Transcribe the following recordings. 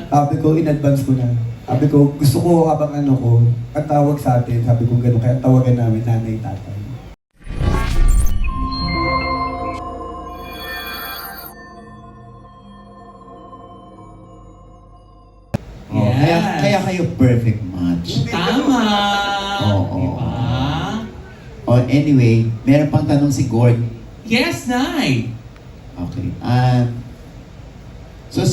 Sabi ko, in advance ko na. Sabi ko, gusto ko habang ano ko, ang tawag sa atin, sabi ko gano'n, kaya tawagan namin nanay, tatay. Oh, kaya kayo perfect match. Tama! Oo. Diba? Oh, anyway, meron pang tanong si Gord. Yes, Nay! Okay. So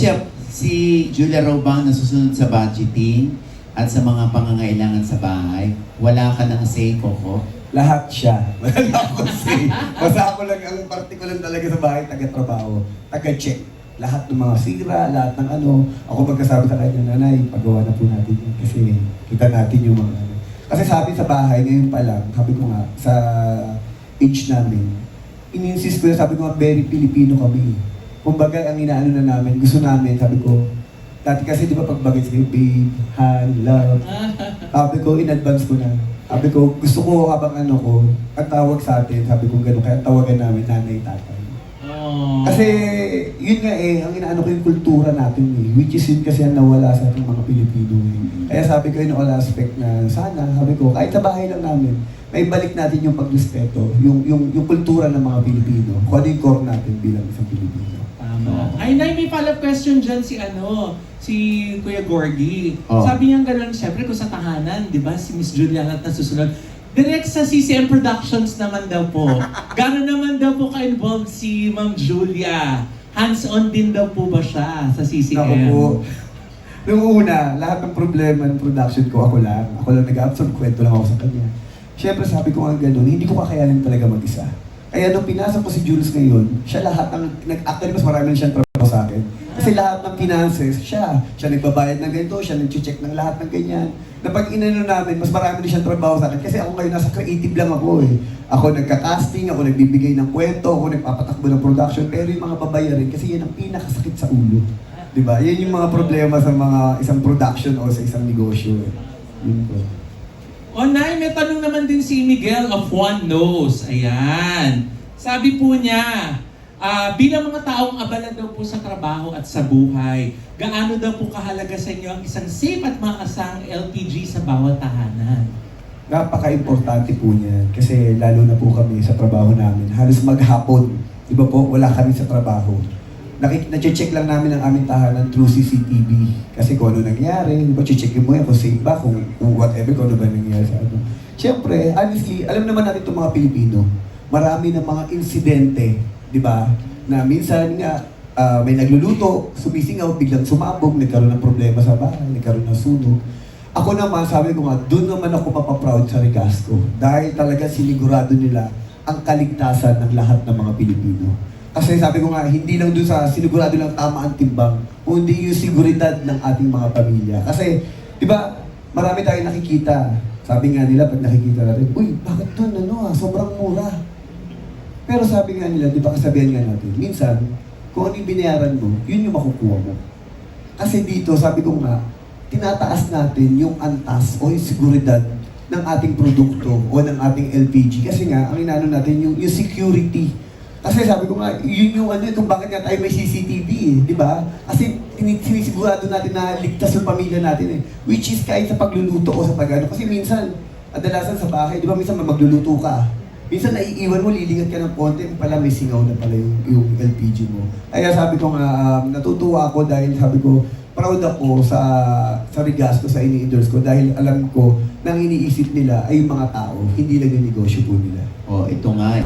si Julia Robang nasusunod sa budgeting at sa mga pangangailangan sa bahay. Wala ka ng say, Coco? Lahat siya. Wala ako say. Basta ako lang, ang parte ko lang talaga sa bahay, taga-trabaho, taga-check. Lahat ng mga sira, lahat ng ano. Ako pagkasabi sa kanya, nanay, pagawa na po natin yun kasi kita natin yung mga ano. Kasi sabi sa bahay, ngayon pa lang, sabi ko nga, sa age namin, in-insist ko na, sabi ko nga, very Filipino kami. Kumbaga, ang inaano na namin, gusto namin, sabi ko, dati kasi di ba pagbagay sa'yo, babe, han, love. Sabi ko, in advance ko na. Sabi ko, gusto ko habang ano ko, ang tawag sa atin, sabi ko gano'n, kaya tawagan namin nanay, tatay. Oh. Kasi, yun nga ang inaano ko yung kultura natin which is yun kasi ang nawala sa ating mga Pilipino Kaya sabi ko in all aspect na sana, sabi ko, kahit sa bahay lang namin, may balik natin yung pagrespeto, yung kultura ng mga Pilipino, kung ano yung core natin bilang isang Pilipino. Tama. Ay, Nay, may follow-up question dyan si si Kuya Gorgie. Oh. Sabi niya gano'n, syempre kung sa tahanan, di ba, si Miss Julia at nasusunod. Direct sa CCM Productions naman daw po. Gano'n naman daw po ka-involved si Ma'am Julia? Hands-on din daw po ba siya sa CCM? Ako po, nung una, lahat ng problema ng production ko, ako lang. Ako lang nag-absorb, kwento lang ako sa kanya. Siyempre sabi ko nga gano'n, hindi ko kakayanin talaga mag-isa. Kaya nung pinasok ko si Jules ngayon, siya lahat ng, actually mas marami siyang trabaho sa akin. Kasi lahat ng finances, siya nagbabayad ng ganito, siya nag-check ng lahat ng ganyan. Na pag inano namin, mas marami din siyang trabaho sa akin. Kasi ako ngayon, nasa creative lang ako eh. Ako nagka-casting, ako nagbibigay ng kwento, ako nagpapatakbo ng production, pero yung mga babayarin, kasi yan ang pinakasakit sa ulo. Diba? Yan yung mga problema sa mga isang production o sa isang negosyo eh. Yun po. O Nay, may tanong naman din si Miguel of One Knows. Ayan. Sabi po niya, bilang mga taong abala daw po sa trabaho at sa buhay, gaano daw po kahalaga sa inyo ang isang safe at makasang LPG sa bawat tahanan? Napaka-importante po niyan kasi lalo na po kami sa trabaho namin. Halos maghapon, di ba po, wala kami sa trabaho. Na-check lang namin ang aming tahanan through CCTV. Kasi kung ano nangyari, di ba, checkin mo yan kung safe ba, kung whatever, kung ano ba nangyari sa ano. Siyempre, honestly, alam naman natin itong mga Pilipino, marami ng mga insidente, di ba, na minsan nga, may nagluluto, sumisingaw, biglang sumabog, nagkaroon ng problema sa bahay, nagkaroon ng sunog. Ako naman, sabi ko nga, doon naman ako mapaproud sa Rigasco. Dahil talaga sinigurado nila ang kaligtasan ng lahat ng mga Pilipino. Kasi sabi ko nga, hindi lang doon sa sinigurado lang tama ang timbang, kundi yung seguridad ng ating mga pamilya. Kasi, di ba, marami tayong nakikita. Sabi nga nila, pag nakikita natin, uy, bakit doon, sobrang mura. Pero sabi nga nila, di ba kasabihan nga natin, minsan, kung ano yung binayaran mo, yun yung makukuha mo. Kasi dito, sabi ko nga, tinataas natin yung antas o yung seguridad ng ating produkto o ng ating LPG. Kasi nga, ang inaano natin yung security. Kasi sabi ko nga, yun yung ano, kung bakit nga tayo may CCTV di ba? Kasi sinisigurado natin na ligtas yung pamilya natin Which is kahit sa pagluluto o sa pag-ano. Kasi minsan, kadalasan sa bahay, di ba minsan magluluto ka. Minsan naiiwan mo, lilingat ka ng konti, pala may singaw na pala yung LPG mo. Kaya sabi ko nga, natutuwa ako dahil sabi ko, proud ako sa Rigasco, sa ini-endorse ko dahil alam ko nang iniisip nila ay yung mga tao, hindi lang yung negosyo po nila. Oh, ito nga.